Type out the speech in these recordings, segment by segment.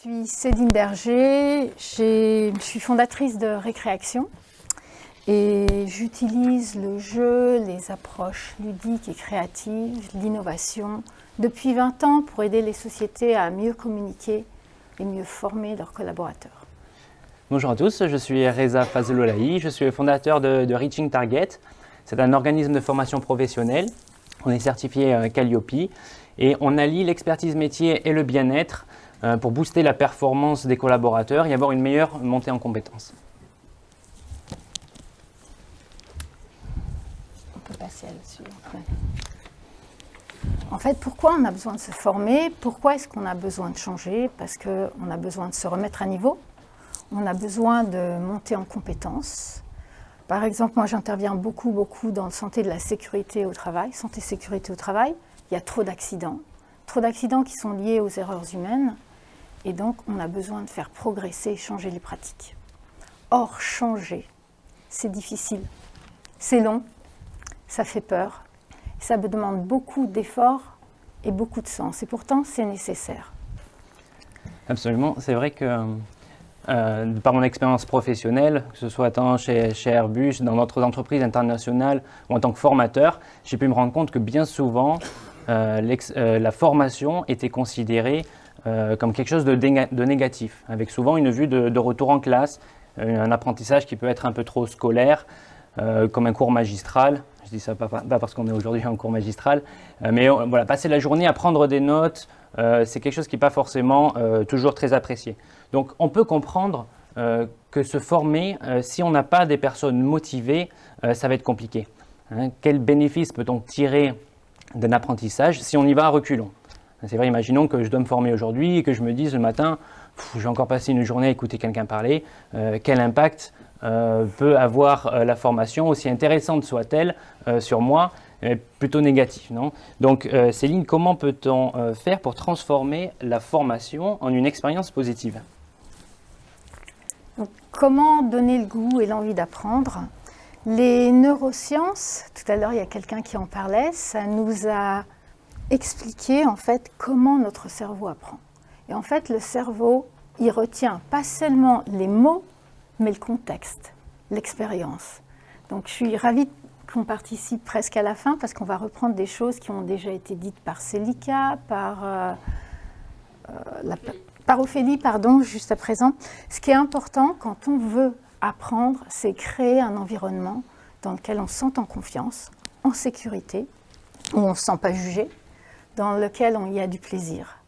suis Céline Berger, je suis fondatrice de Récréaction et j'utilise le jeu, les approches ludiques et créatives, l'innovation depuis 20 ans pour aider les sociétés à mieux communiquer et mieux former leurs collaborateurs. Bonjour à tous, je suis Reza Fazlolahi, je suis le fondateur de Reaching Target. C'est un organisme de formation professionnelle, on est certifié Calliope et on allie l'expertise métier et le bien-être pour booster la performance des collaborateurs et avoir une meilleure montée en compétences. On peut passer là-dessus. Ouais. En fait, pourquoi on a besoin de se former? Pourquoi est-ce qu'on a besoin de changer? Parce qu'on a besoin de se remettre à niveau, on a besoin de monter en compétences. Par exemple, moi j'interviens beaucoup dans la santé de la sécurité au travail, santé-sécurité au travail. Il y a trop d'accidents qui sont liés aux erreurs humaines. Et donc, on a besoin de faire progresser, changer les pratiques. Or, changer, c'est difficile, c'est long, ça fait peur, ça me demande beaucoup d'efforts et beaucoup de sens. Et pourtant, c'est nécessaire. Absolument, c'est vrai que par mon expérience professionnelle, que ce soit tant chez Airbus, dans d'autres entreprises internationales ou en tant que formateur, j'ai pu me rendre compte que bien souvent, la formation était considérée comme quelque chose de négatif, avec souvent une vue de retour en classe, un apprentissage qui peut être un peu trop scolaire, comme un cours magistral. Je dis ça pas parce qu'on est aujourd'hui en cours magistral, mais voilà, passer la journée à prendre des notes, c'est quelque chose qui n'est pas forcément toujours très apprécié. Donc on peut comprendre que se former, si on n'a pas des personnes motivées, ça va être compliqué. Quel bénéfice peut-on tirer d'un apprentissage si on y va à reculons? C'est vrai, imaginons que je dois me former aujourd'hui et que je me dise le matin, je vais encore passer une journée à écouter quelqu'un parler, quel impact peut avoir la formation, aussi intéressante soit-elle sur moi, plutôt négatif, non? Donc Céline, comment peut-on faire pour transformer la formation en une expérience positive? Donc, comment donner le goût et l'envie d'apprendre? Les neurosciences, tout à l'heure il y a quelqu'un qui en parlait, ça nous a expliquer en fait comment notre cerveau apprend. Et en fait, le cerveau, il retient pas seulement les mots, mais le contexte, l'expérience. Donc je suis ravie qu'on participe presque à la fin parce qu'on va reprendre des choses qui ont déjà été dites par Célica, par Ophélie, juste à présent. Ce qui est important quand on veut apprendre, c'est créer un environnement dans lequel on se sent en confiance, en sécurité, où on ne se sent pas jugé, dans lequel il y a du plaisir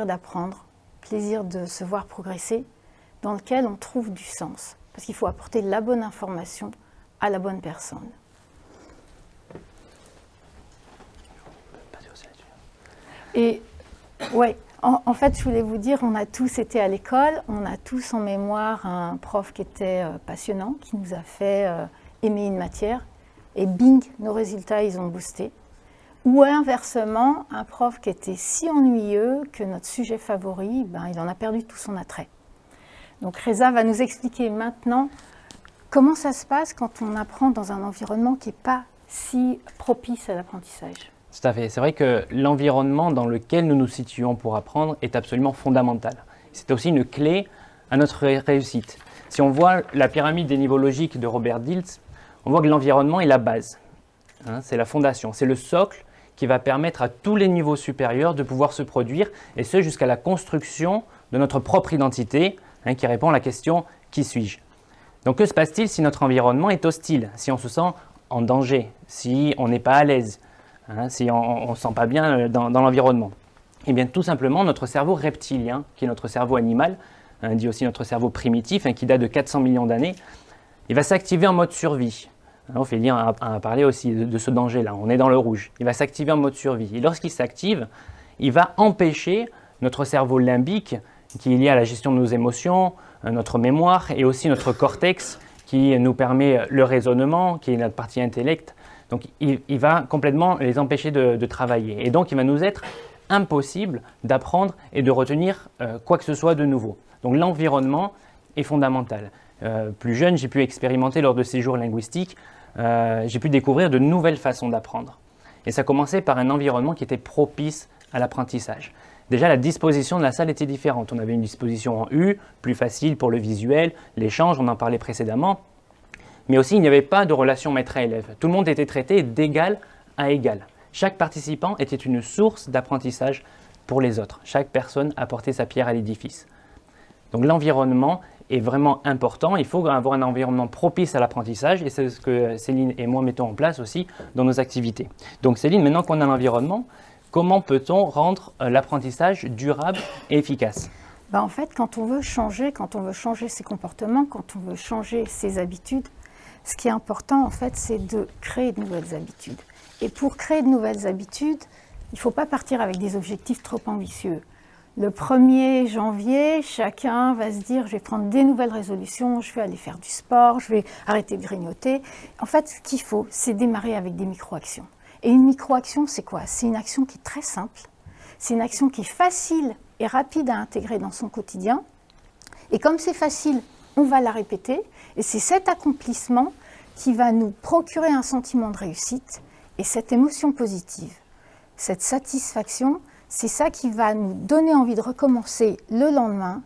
d'apprendre, plaisir de se voir progresser, dans lequel on trouve du sens, parce qu'il faut apporter la bonne information à la bonne personne. Et ouais, en fait, je voulais vous dire, on a tous été à l'école, on a tous en mémoire un prof qui était passionnant, qui nous a fait aimer une matière, et bing, nos résultats, ils ont boosté. Ou inversement, un prof qui était si ennuyeux que notre sujet favori, il en a perdu tout son attrait. Donc Reza va nous expliquer maintenant comment ça se passe quand on apprend dans un environnement qui n'est pas si propice à l'apprentissage. Tout à fait. C'est vrai que l'environnement dans lequel nous nous situons pour apprendre est absolument fondamental. C'est aussi une clé à notre réussite. Si on voit la pyramide des niveaux logiques de Robert Dilts, on voit que l'environnement est la base. C'est la fondation, c'est le socle qui va permettre à tous les niveaux supérieurs de pouvoir se produire, et ce jusqu'à la construction de notre propre identité, qui répond à la question « Qui suis-je » Donc que se passe-t-il si notre environnement est hostile, si on se sent en danger, si on n'est pas à l'aise, si on ne se sent pas bien dans l'environnement? Eh bien tout simplement, notre cerveau reptilien, qui est notre cerveau animal, dit aussi notre cerveau primitif, qui date de 400 millions d'années, il va s'activer en mode survie. Ophélie a parlé aussi de ce danger-là, on est dans le rouge. Il va s'activer en mode survie. Et lorsqu'il s'active, il va empêcher notre cerveau limbique, qui est lié à la gestion de nos émotions, notre mémoire, et aussi notre cortex, qui nous permet le raisonnement, qui est notre partie intellect. Donc il va complètement les empêcher de travailler. Et donc il va nous être impossible d'apprendre et de retenir quoi que ce soit de nouveau. Donc l'environnement est fondamental. Plus jeune, j'ai pu expérimenter lors de séjours linguistiques, j'ai pu découvrir de nouvelles façons d'apprendre. Et ça commençait par un environnement qui était propice à l'apprentissage. déjà la disposition de la salle était différente. On avait une disposition en U, plus facile pour le visuel, l'échange, on en parlait précédemment. Mais aussi, il n'y avait pas de relation maître-élève. Tout le monde était traité d'égal à égal. Chaque participant était une source d'apprentissage pour les autres. Chaque personne apportait sa pierre à l'édifice. Donc l'environnement est vraiment important. Il faut avoir un environnement propice à l'apprentissage et c'est ce que Céline et moi mettons en place aussi dans nos activités. Donc Céline, maintenant qu'on a l'environnement, comment peut-on rendre l'apprentissage durable et efficace ? En fait, quand on veut changer ses comportements, quand on veut changer ses habitudes, ce qui est important, en fait, c'est de créer de nouvelles habitudes. Et pour créer de nouvelles habitudes, il ne faut pas partir avec des objectifs trop ambitieux. Le 1er janvier, chacun va se dire « je vais prendre des nouvelles résolutions, je vais aller faire du sport, je vais arrêter de grignoter ». En fait, ce qu'il faut, c'est démarrer avec des micro-actions. Et une micro-action, c'est quoi? C'est une action qui est très simple, c'est une action qui est facile et rapide à intégrer dans son quotidien. Et comme c'est facile, on va la répéter. Et c'est cet accomplissement qui va nous procurer un sentiment de réussite et cette émotion positive, cette satisfaction, c'est ça qui va nous donner envie de recommencer le lendemain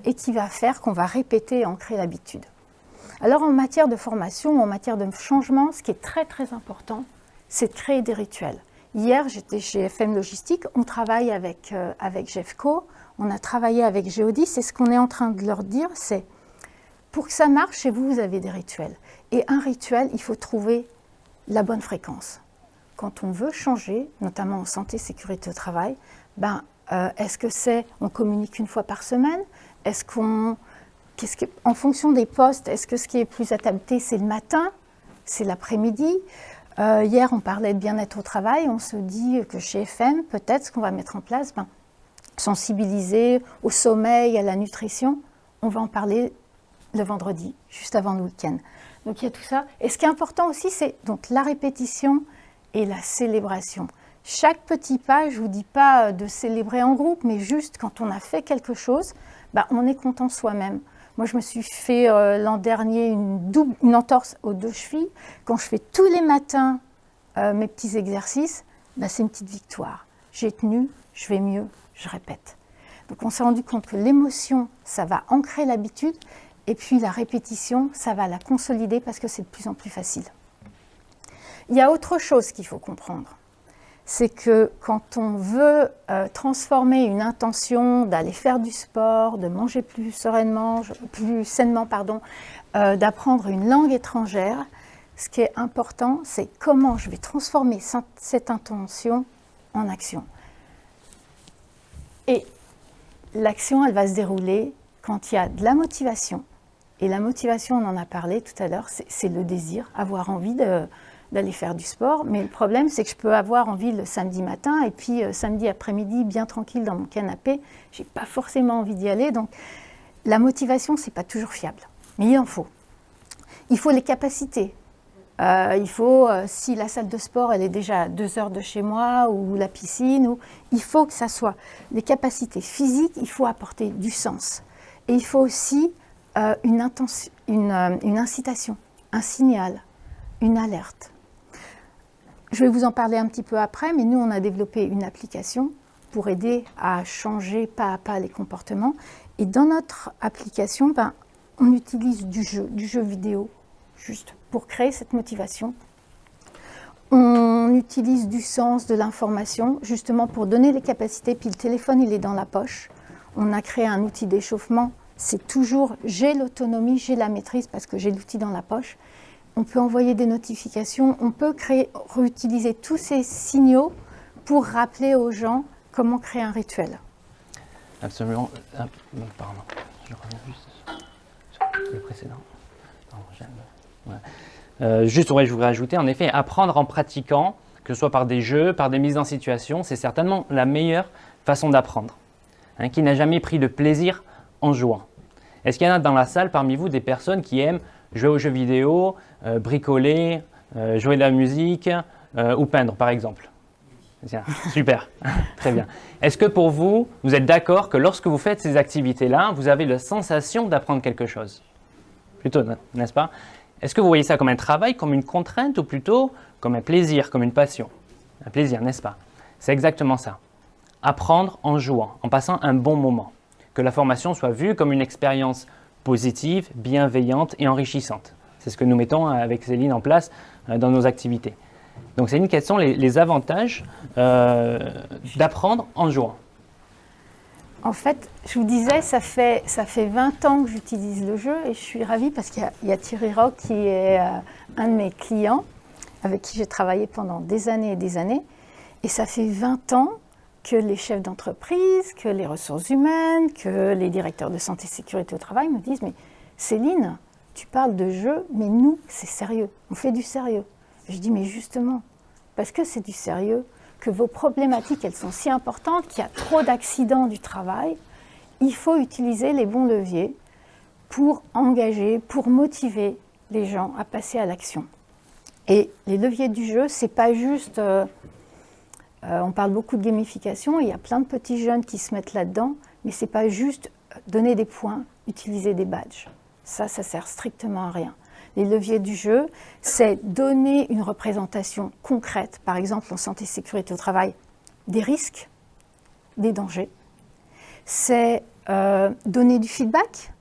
et qui va faire qu'on va répéter et ancrer l'habitude. Alors en matière de formation, en matière de changement, ce qui est très très important, c'est de créer des rituels. Hier, j'étais chez FM Logistique, on travaille avec GEFCO, on a travaillé avec Géodis et ce qu'on est en train de leur dire, c'est pour que ça marche, chez vous, vous avez des rituels. Et un rituel, il faut trouver la bonne fréquence. Quand on veut changer, notamment en santé, sécurité au travail, est-ce que c'est on communique une fois par semaine? En fonction des postes, est-ce que ce qui est plus adapté, c'est le matin, c'est l'après-midi? Hier, on parlait de bien-être au travail. On se dit que chez FM, peut-être ce qu'on va mettre en place, sensibiliser au sommeil, à la nutrition. On va en parler le vendredi, juste avant le week-end. Donc il y a tout ça. Et ce qui est important aussi, c'est donc la répétition et la célébration. Chaque petit pas, je ne vous dis pas de célébrer en groupe, mais juste quand on a fait quelque chose, on est content soi-même. Moi, je me suis fait l'an dernier une entorse aux 2 chevilles. Quand je fais tous les matins mes petits exercices, c'est une petite victoire. J'ai tenu, je vais mieux, je répète. Donc on s'est rendu compte que l'émotion, ça va ancrer l'habitude, et puis la répétition, ça va la consolider parce que c'est de plus en plus facile. Il y a autre chose qu'il faut comprendre. C'est que quand on veut transformer une intention d'aller faire du sport, de manger plus sainement, d'apprendre une langue étrangère, ce qui est important, c'est comment je vais transformer cette intention en action. Et l'action, elle va se dérouler quand il y a de la motivation. Et la motivation, on en a parlé tout à l'heure, c'est le désir, avoir envie d'aller faire du sport. Mais le problème, c'est que je peux avoir envie le samedi matin et puis samedi après-midi, bien tranquille dans mon canapé, je n'ai pas forcément envie d'y aller. Donc la motivation, ce n'est pas toujours fiable, mais il en faut. Il faut les capacités. Il faut, si la salle de sport, elle est déjà à 2 heures de chez moi, ou la piscine, il faut que ça soit les capacités physiques, il faut apporter du sens. Et il faut aussi une incitation, un signal, une alerte. Je vais vous en parler un petit peu après, mais nous, on a développé une application pour aider à changer pas à pas les comportements. Et dans notre application, on utilise du jeu vidéo, juste pour créer cette motivation. On utilise du sens, de l'information, justement pour donner les capacités. Puis le téléphone, il est dans la poche. On a créé un outil d'échauffement. C'est toujours, j'ai l'autonomie, j'ai la maîtrise parce que j'ai l'outil dans la poche. On peut envoyer des notifications, on peut réutiliser tous ces signaux pour rappeler aux gens comment créer un rituel. Absolument. Pardon, je reviens juste sur le précédent. Juste, je voudrais ajouter, en effet, apprendre en pratiquant, que ce soit par des jeux, par des mises en situation, c'est certainement la meilleure façon d'apprendre. Qui n'a jamais pris de plaisir en jouant? Est-ce qu'il y en a dans la salle parmi vous des personnes qui aiment jouer aux jeux vidéo, bricoler, jouer de la musique ou peindre par exemple? Tiens, super, très bien. Est-ce que pour vous, vous êtes d'accord que lorsque vous faites ces activités-là, vous avez la sensation d'apprendre quelque chose? Plutôt, n'est-ce pas? Est-ce que vous voyez ça comme un travail, comme une contrainte ou plutôt comme un plaisir, comme une passion? Un plaisir, n'est-ce pas? C'est exactement ça. apprendre en jouant, en passant un bon moment. Que la formation soit vue comme une expérience positive, bienveillante et enrichissante. C'est ce que nous mettons avec Céline en place dans nos activités. Donc Céline, quels sont les avantages d'apprendre en jouant? En fait, je vous disais, ça fait 20 ans que j'utilise le jeu et je suis ravie parce qu'il y a Thierry Roch qui est un de mes clients avec qui j'ai travaillé pendant des années et des années. Et ça fait 20 ans que les chefs d'entreprise, que les ressources humaines, que les directeurs de santé et sécurité au travail me disent « Mais Céline, tu parles de jeu, mais nous, c'est sérieux, on fait du sérieux. » Je dis « Mais justement, parce que c'est du sérieux, que vos problématiques, elles sont si importantes, qu'il y a trop d'accidents du travail, il faut utiliser les bons leviers pour engager, pour motiver les gens à passer à l'action. » Et les leviers du jeu, c'est pas juste... on parle beaucoup de gamification, il y a plein de petits jeunes qui se mettent là-dedans, mais c'est pas juste donner des points, utiliser des badges. Ça sert strictement à rien. Les leviers du jeu, c'est donner une représentation concrète, par exemple en santé et sécurité au travail, des risques, des dangers. C'est donner du feedback,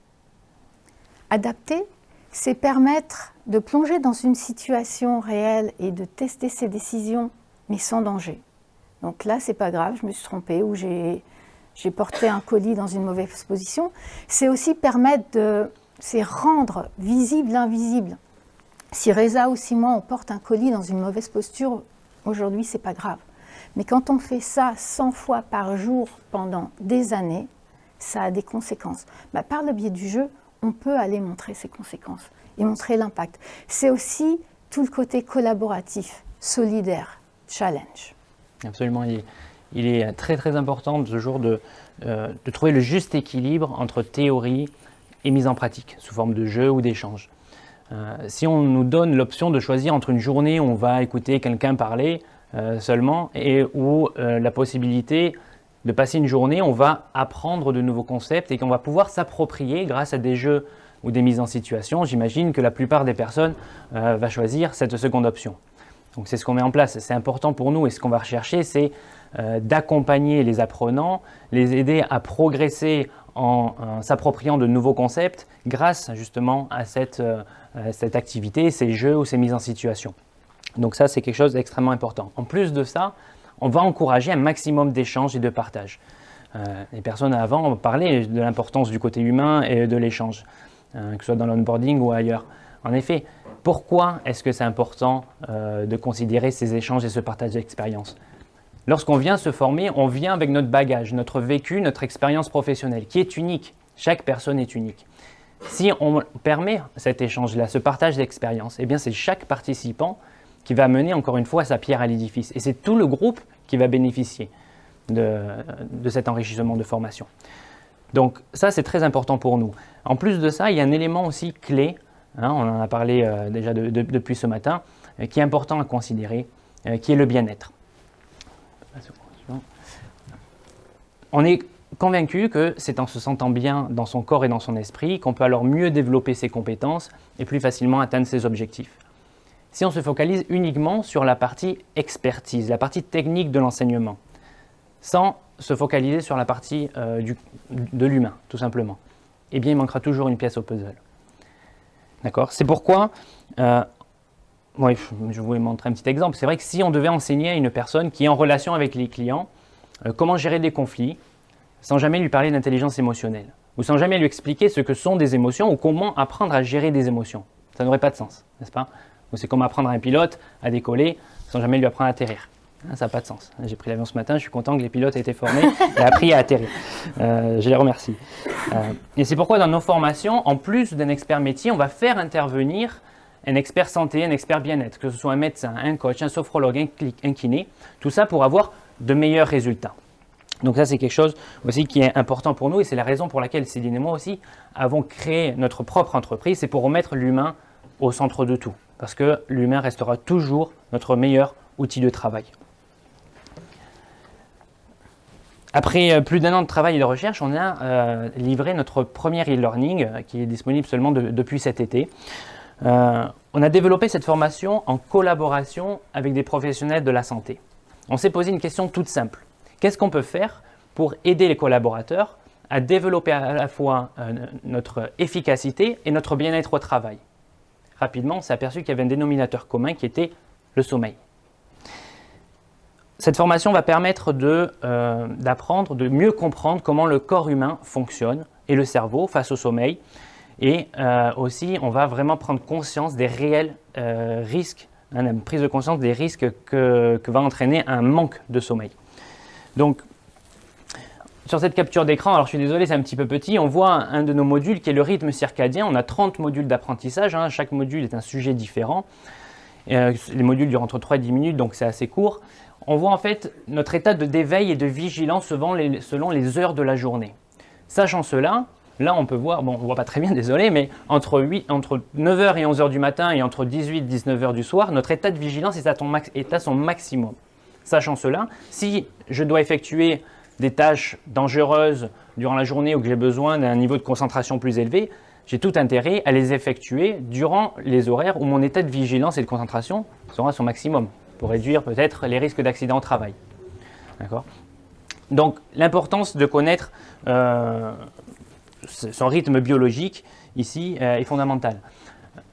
adapter, c'est permettre de plonger dans une situation réelle et de tester ses décisions, mais sans danger. Donc là, c'est pas grave, je me suis trompée ou j'ai porté un colis dans une mauvaise position. C'est aussi permettre c'est rendre visible l'invisible. Si Reza ou si moi, on porte un colis dans une mauvaise posture, aujourd'hui, c'est pas grave. Mais quand on fait ça 100 fois par jour pendant des années, ça a des conséquences. Par le biais du jeu, on peut aller montrer ces conséquences et montrer l'impact. C'est aussi tout le côté collaboratif, solidaire, challenge. Absolument, il est très très important de ce jour de trouver le juste équilibre entre théorie et mise en pratique, sous forme de jeu ou d'échange. Si on nous donne l'option de choisir entre une journée où on va écouter quelqu'un parler seulement ou la possibilité de passer une journée où on va apprendre de nouveaux concepts et qu'on va pouvoir s'approprier grâce à des jeux ou des mises en situation, j'imagine que la plupart des personnes vont choisir cette seconde option. Donc c'est ce qu'on met en place, c'est important pour nous et ce qu'on va rechercher, c'est d'accompagner les apprenants, les aider à progresser en s'appropriant de nouveaux concepts grâce justement à cette activité, ces jeux ou ces mises en situation. Donc ça, c'est quelque chose d'extrêmement important. En plus de ça, on va encourager un maximum d'échanges et de partage. Les personnes avant ont parlé de l'importance du côté humain et de l'échange, que ce soit dans l'onboarding ou ailleurs. En effet, pourquoi est-ce que c'est important de considérer ces échanges et ce partage d'expérience? Lorsqu'on vient se former, on vient avec notre bagage, notre vécu, notre expérience professionnelle, qui est unique. Chaque personne est unique. Si on permet cet échange-là, ce partage d'expérience, eh bien c'est chaque participant qui va mener encore une fois sa pierre à l'édifice. Et c'est tout le groupe qui va bénéficier de cet enrichissement de formation. Donc ça, c'est très important pour nous. En plus de ça, il y a un élément aussi clé, on en a parlé déjà depuis ce matin, qui est important à considérer, qui est le bien-être. On est convaincu que c'est en se sentant bien dans son corps et dans son esprit qu'on peut alors mieux développer ses compétences et plus facilement atteindre ses objectifs. Si on se focalise uniquement sur la partie expertise, la partie technique de l'enseignement, sans se focaliser sur la partie de l'humain, tout simplement, eh bien il manquera toujours une pièce au puzzle. D'accord ? C'est pourquoi, je voulais montrer un petit exemple. C'est vrai que si on devait enseigner à une personne qui est en relation avec les clients, comment gérer des conflits, sans jamais lui parler d'intelligence émotionnelle, ou sans jamais lui expliquer ce que sont des émotions, ou comment apprendre à gérer des émotions. Ça n'aurait pas de sens, n'est-ce pas ? Ou c'est comme apprendre à un pilote à décoller, sans jamais lui apprendre à atterrir. Ça n'a pas de sens. J'ai pris l'avion ce matin, je suis content que les pilotes aient été formés et appris à atterrir. Je les remercie. Et c'est pourquoi dans nos formations, en plus d'un expert métier, on va faire intervenir un expert santé, un expert bien-être, que ce soit un médecin, un coach, un sophrologue, un kiné, tout ça pour avoir de meilleurs résultats. Donc ça, c'est quelque chose aussi qui est important pour nous et c'est la raison pour laquelle Céline et moi aussi avons créé notre propre entreprise, c'est pour remettre l'humain au centre de tout, parce que l'humain restera toujours notre meilleur outil de travail. Après plus d'1 an de travail et de recherche, on a livré notre premier e-learning qui est disponible seulement depuis cet été. On a développé cette formation en collaboration avec des professionnels de la santé. On s'est posé une question toute simple. Qu'est-ce qu'on peut faire pour aider les collaborateurs à développer à la fois notre efficacité et notre bien-être au travail? Rapidement, on s'est aperçu qu'il y avait un dénominateur commun qui était le sommeil. Cette formation va permettre d'apprendre, de mieux comprendre comment le corps humain fonctionne et le cerveau face au sommeil. Et aussi, on va vraiment prendre conscience des réels risques, une prise de conscience des risques que va entraîner un manque de sommeil. Donc, sur cette capture d'écran, alors je suis désolé, c'est un petit peu petit, on voit un de nos modules qui est le rythme circadien. On a 30 modules d'apprentissage, hein, chaque module est un sujet différent. Les modules durent entre 3 et 10 minutes, donc c'est assez court. On voit en fait notre état d'éveil et de vigilance selon les heures de la journée. Sachant cela, là on peut voir, bon on ne voit pas très bien, désolé, mais entre 9h et 11h du matin et entre 18 et 19h du soir, notre état de vigilance est à son maximum. Sachant cela, si je dois effectuer des tâches dangereuses durant la journée ou que j'ai besoin d'un niveau de concentration plus élevé, j'ai tout intérêt à les effectuer durant les horaires où mon état de vigilance et de concentration sera à son maximum, pour réduire peut-être les risques d'accident au travail. D'accord ? Donc l'importance de connaître son rythme biologique ici est fondamentale.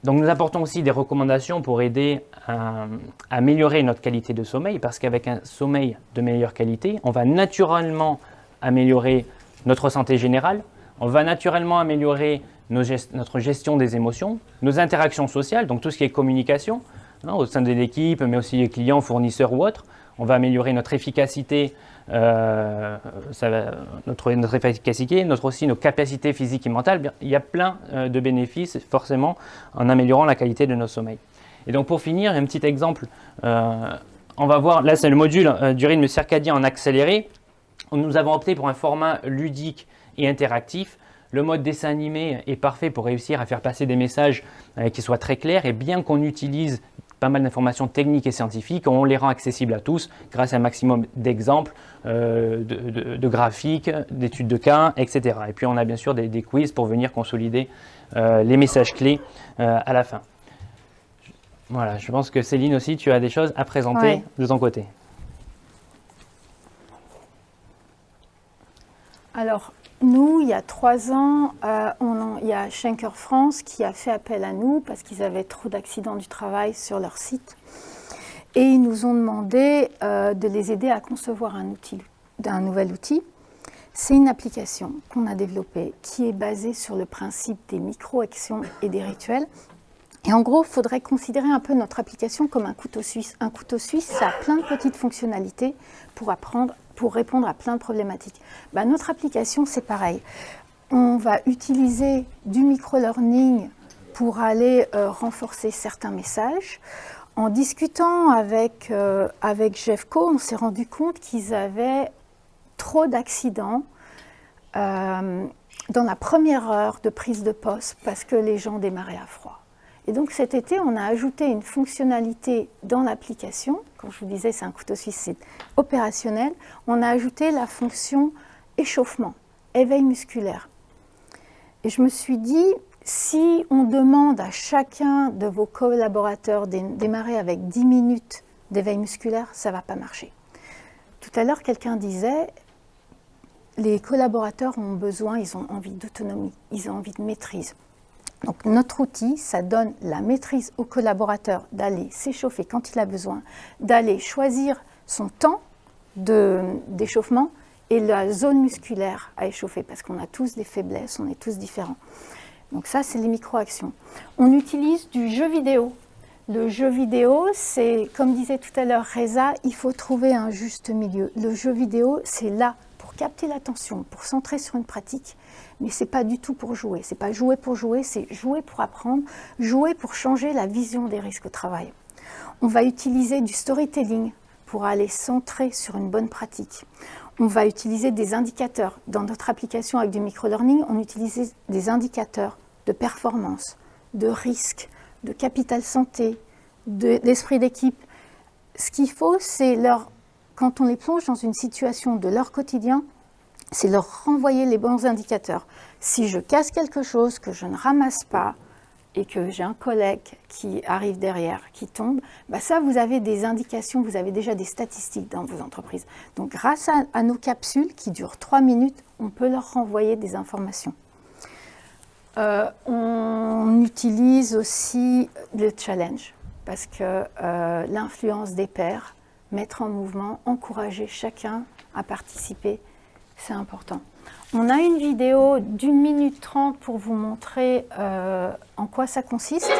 Donc nous apportons aussi des recommandations pour aider à améliorer notre qualité de sommeil, parce qu'avec un sommeil de meilleure qualité, on va naturellement améliorer notre santé générale, on va naturellement améliorer notre gestion des émotions, nos interactions sociales, donc tout ce qui est communication, hein, au sein de l'équipe, mais aussi les clients, fournisseurs ou autres. On va améliorer notre efficacité, notre efficacité, aussi nos capacités physiques et mentales. Il y a plein de bénéfices forcément en améliorant la qualité de nos sommeils. Et donc pour finir, un petit exemple, on va voir, là c'est le module du rythme circadien en accéléré. Nous avons opté pour un format ludique et interactif. Le mode dessin animé est parfait pour réussir à faire passer des messages qui soient très clairs, et bien qu'on utilise pas mal d'informations techniques et scientifiques, on les rend accessibles à tous grâce à un maximum d'exemples, de graphiques, d'études de cas, etc. Et puis on a bien sûr des quiz pour venir consolider les messages clés à la fin. Voilà, je pense que Céline aussi, tu as des choses à présenter de ton côté. Alors, nous, il y a 3 ans, il y a Schenker France qui a fait appel à nous parce qu'ils avaient trop d'accidents du travail sur leur site. Et ils nous ont demandé de les aider à concevoir un nouvel outil. C'est une application qu'on a développée qui est basée sur le principe des micro-actions et des rituels. Et en gros, il faudrait considérer un peu notre application comme un couteau suisse. Un couteau suisse, ça a plein de petites fonctionnalités pour répondre à plein de problématiques. Notre application, c'est pareil. On va utiliser du micro-learning pour aller renforcer certains messages. En discutant avec Jeffco, on s'est rendu compte qu'ils avaient trop d'accidents dans la première heure de prise de poste parce que les gens démarraient à froid. Et donc cet été, on a ajouté une fonctionnalité dans l'application. Comme je vous disais, c'est un couteau suisse, c'est opérationnel. On a ajouté la fonction échauffement, éveil musculaire. Et je me suis dit, si on demande à chacun de vos collaborateurs de démarrer avec 10 minutes d'éveil musculaire, ça ne va pas marcher. Tout à l'heure, quelqu'un disait, les collaborateurs ont besoin, ils ont envie d'autonomie, ils ont envie de maîtrise. Donc notre outil, ça donne la maîtrise au collaborateur d'aller s'échauffer quand il a besoin, d'aller choisir son temps d'échauffement et la zone musculaire à échauffer, parce qu'on a tous des faiblesses, on est tous différents. Donc ça, c'est les micro-actions. On utilise du jeu vidéo. Le jeu vidéo, c'est, comme disait tout à l'heure Reza, il faut trouver un juste milieu. Le jeu vidéo, c'est là pour capter l'attention, pour centrer sur une pratique, mais ce n'est pas du tout pour jouer. Ce n'est pas jouer pour jouer, c'est jouer pour apprendre, jouer pour changer la vision des risques au travail. On va utiliser du storytelling pour aller centrer sur une bonne pratique. On va utiliser des indicateurs. Dans notre application avec du micro-learning, on utilise des indicateurs de performance, de risque, de capital santé, d'esprit d'équipe. Ce qu'il faut, c'est quand on les plonge dans une situation de leur quotidien, c'est leur renvoyer les bons indicateurs. Si je casse quelque chose que je ne ramasse pas, et que j'ai un collègue qui arrive derrière, qui tombe, bah ça, vous avez des indications, vous avez déjà des statistiques dans vos entreprises. Donc, grâce à nos capsules qui durent 3 minutes, on peut leur renvoyer des informations. On utilise aussi le challenge, parce que l'influence des pairs, mettre en mouvement, encourager chacun à participer, c'est important. On a une vidéo d'1 minute 30 pour vous montrer en quoi ça consiste.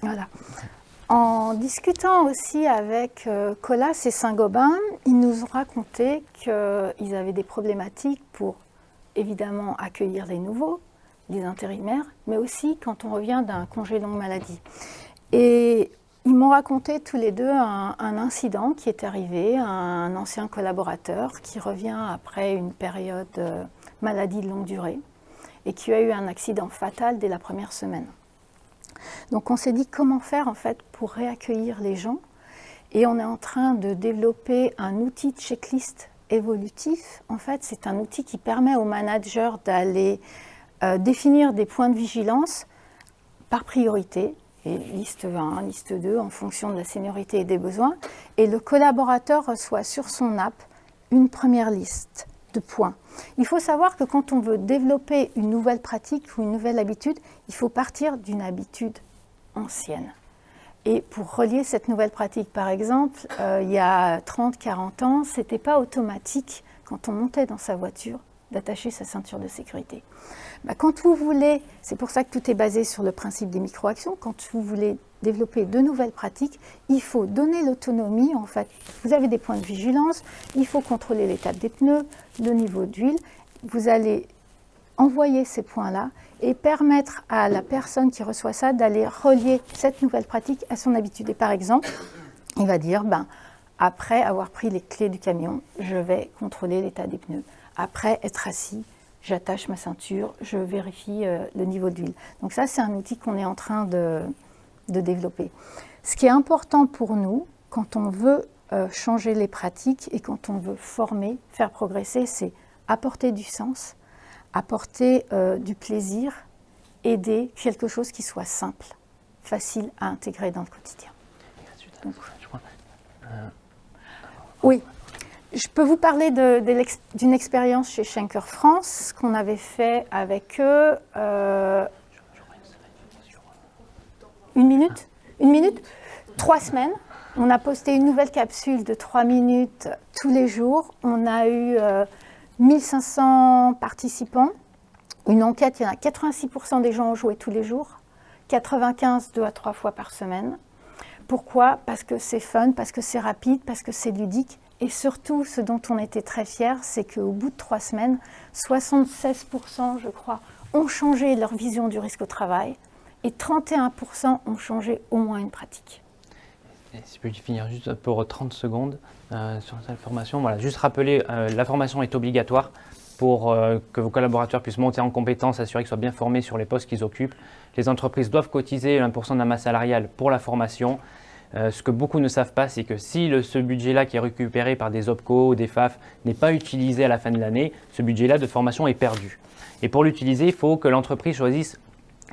Voilà. En discutant aussi avec Colas et Saint-Gobain, ils nous ont raconté qu'ils avaient des problématiques pour évidemment accueillir les nouveaux, les intérimaires, mais aussi quand on revient d'un congé longue maladie. Et ils m'ont raconté tous les deux un incident qui est arrivé à un ancien collaborateur qui revient après une période maladie de longue durée et qui a eu un accident fatal dès la première semaine. Donc on s'est dit comment faire en fait pour réaccueillir les gens, et on est en train de développer un outil de checklist évolutif. En fait, c'est un outil qui permet aux managers d'aller définir des points de vigilance par priorité, et liste 1, liste 2 en fonction de la seniorité et des besoins, et le collaborateur reçoit sur son app une première liste de points. Il faut savoir que quand on veut développer une nouvelle pratique ou une nouvelle habitude, il faut partir d'une habitude ancienne. Et pour relier cette nouvelle pratique, par exemple, il y a 30-40 ans, ce n'était pas automatique, quand on montait dans sa voiture, d'attacher sa ceinture de sécurité. Quand vous voulez, c'est pour ça que tout est basé sur le principe des micro-actions, quand vous voulez développer de nouvelles pratiques, il faut donner l'autonomie. En fait, vous avez des points de vigilance, il faut contrôler l'état des pneus, le niveau d'huile. Vous allez envoyer ces points-là et permettre à la personne qui reçoit ça d'aller relier cette nouvelle pratique à son habitude. Et par exemple, il va dire, après avoir pris les clés du camion, je vais contrôler l'état des pneus. Après être assis, j'attache ma ceinture, je vérifie le niveau d'huile. Donc ça, c'est un outil qu'on est en train de développer. Ce qui est important pour nous, quand on veut changer les pratiques et quand on veut former, faire progresser, c'est apporter du sens, apporter du plaisir, aider quelque chose qui soit simple, facile à intégrer dans le quotidien. Donc, oui, je peux vous parler d'une expérience chez Schenker France qu'on avait fait avec eux. 1 minute 3 semaines. On a posté une nouvelle capsule de 3 minutes tous les jours. On a eu 1500 participants. Une enquête, il y en a 86% des gens ont joué tous les jours. 95, 2 à 3 fois par semaine. Pourquoi ? Parce que c'est fun, parce que c'est rapide, parce que c'est ludique. Et surtout, ce dont on était très fiers, c'est qu'au bout de 3 semaines, 76%, je crois, ont changé leur vision du risque au travail et 31% ont changé au moins une pratique. Et si je peux finir juste pour 30 secondes sur cette formation, voilà, juste rappeler, la formation est obligatoire pour que vos collaborateurs puissent monter en compétences, assurer qu'ils soient bien formés sur les postes qu'ils occupent. Les entreprises doivent cotiser 1% de la masse salariale pour la formation. Ce que beaucoup ne savent pas, c'est que si ce budget-là qui est récupéré par des OPCO ou des FAF n'est pas utilisé à la fin de l'année, ce budget-là de formation est perdu. Et pour l'utiliser, il faut que l'entreprise choisisse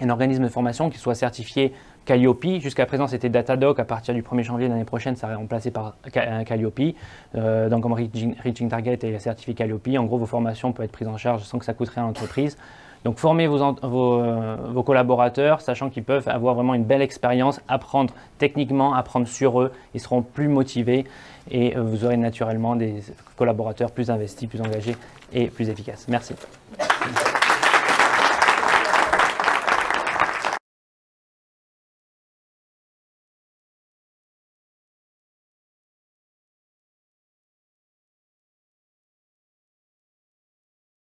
un organisme de formation qui soit certifié Calliope. Jusqu'à présent, c'était Datadoc. À partir du 1er janvier de l'année prochaine, ça sera remplacé par Calliope. Donc, comme Reaching Target est certifié Calliope, en gros, vos formations peuvent être prises en charge sans que ça coûte rien à l'entreprise. Donc, formez vos collaborateurs, sachant qu'ils peuvent avoir vraiment une belle expérience, apprendre techniquement, apprendre sur eux. Ils seront plus motivés et vous aurez naturellement des collaborateurs plus investis, plus engagés et plus efficaces. Merci.